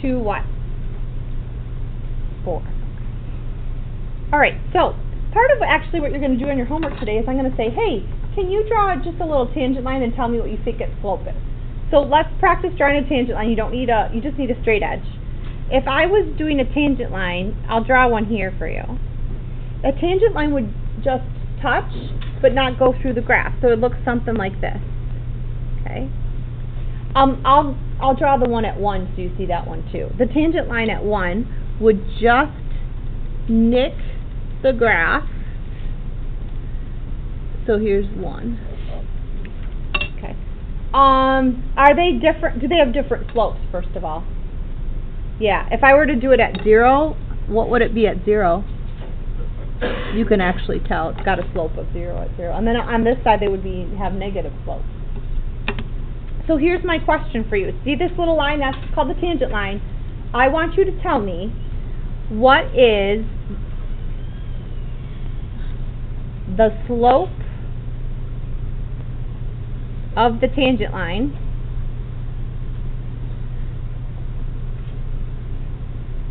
2 what? 4. All right, so part of actually what you're going to do on your homework today is I'm going to say, hey, can you draw just a little tangent line and tell me what you think its slope is? So let's practice drawing a tangent line. You just need a straight edge. If I was doing a tangent line, I'll draw one here for you. A tangent line would just touch but not go through the graph, so it looks something like this. Okay. I'll draw the one at 1 so you see that one too. The tangent line at 1 would just nick the graph. So here's 1. Okay. Are they different? Do they have different slopes, first of all? Yeah. If I were to do it at 0, what would it be at 0? You can actually tell it's got a slope of 0 at 0. And then on this side they would have negative slopes. So here's my question for you. See this little line? That's called the tangent line. I want you to tell me what is the slope of the tangent line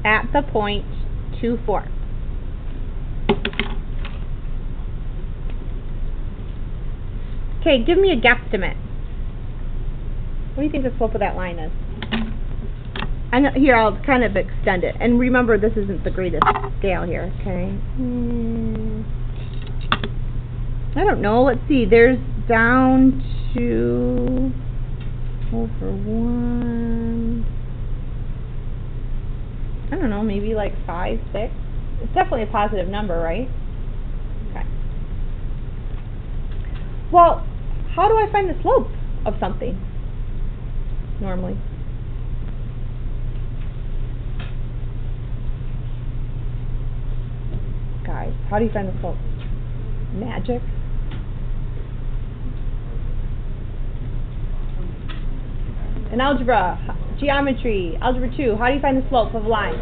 at the point 2, 4. Okay, give me a guesstimate. What do you think the slope of that line is? And here, I'll kind of extend it. And remember, this isn't the greatest scale here, okay? I don't know. Let's see. There's down to over 1. I don't know, maybe like 5, 6. It's definitely a positive number, right? Okay. Well, how do I find the slope of something normally? Guys, how do you find the slope? Magic? In algebra, geometry, algebra 2, how do you find the slope of a line?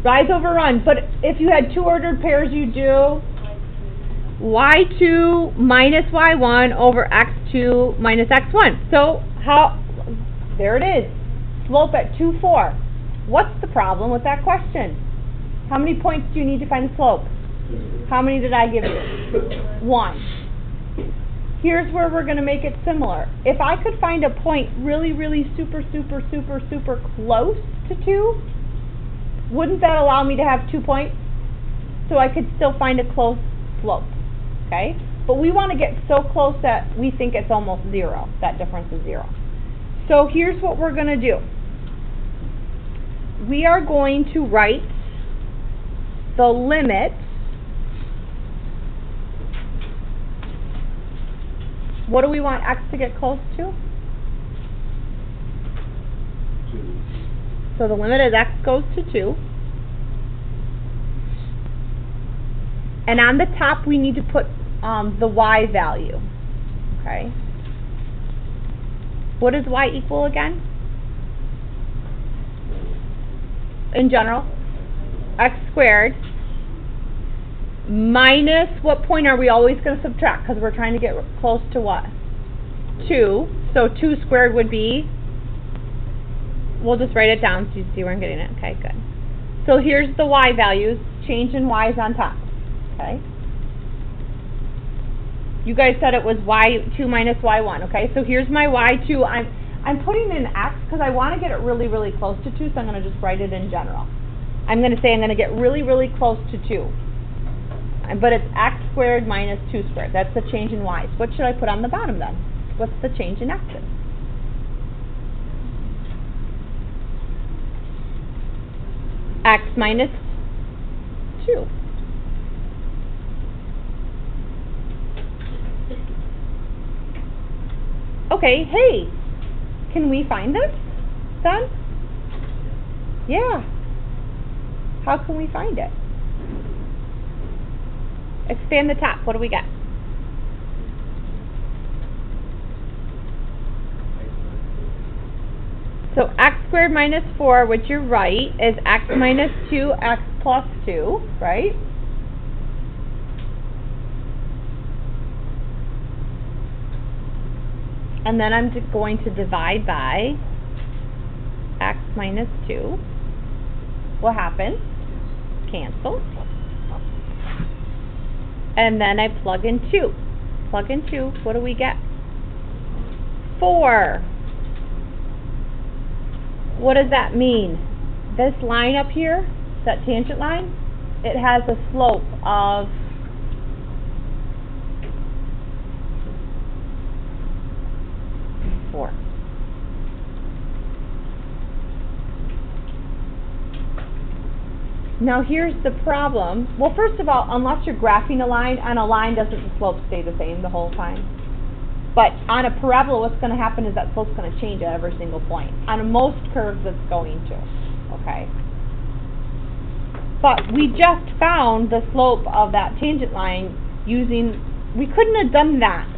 Rise over run. But if you had 2 ordered pairs, you do y2 minus y1 over x2 minus x1. So there it is. Slope at 2, 4. What's the problem with that question? How many points do you need to find the slope? How many did I give you? 1. Here's where we're going to make it similar. If I could find a point really, really super close to 2, wouldn't that allow me to have 2 points? So I could still find a close slope. Okay? But we want to get so close that we think it's almost 0. That difference is 0. So here's what we're going to do. We are going to write the limit what do we want x to get close to? 2. So the limit as x goes to 2. And on the top we need to put the y value. Okay. What does y equal again? In general? X squared minus, what point are we always going to subtract? Because we're trying to get close to what? 2. So 2 squared would be, we'll just write it down so you see where I'm getting it. Okay, good. So here's the y values. Change in y is on top. Okay. You guys said it was y2 minus y1. Okay, so here's my y2. I'm putting in x because I want to get it really, really close to 2, so I'm going to just write it in general. I'm going to say I'm going to get really, really close to 2. But it's x squared minus 2 squared. That's the change in y's. What should I put on the bottom then? What's the change in x's? X minus 2. Okay, hey, can we find this then? Yeah. How can we find it? Expand the top. What do we get? So x squared minus 4, which you're right, is x minus 2x plus 2, right? And then I'm going to divide by x minus 2. What happens? Cancel. And then I plug in 2. Plug in 2. What do we get? 4. What does that mean? This line up here, that tangent line, it has a slope of 4. Now here's the problem. Well, first of all, unless you're graphing a line, on a line doesn't the slope stay the same the whole time? But on a parabola, what's going to happen is that slope's going to change at every single point. On most curves, it's going to. Okay? But we just found the slope of that tangent line using, we couldn't have done that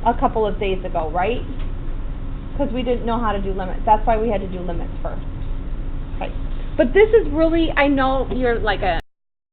a couple of days ago, right? Because we didn't know how to do limits. That's why we had to do limits first. Okay. But this is really, I know you're like a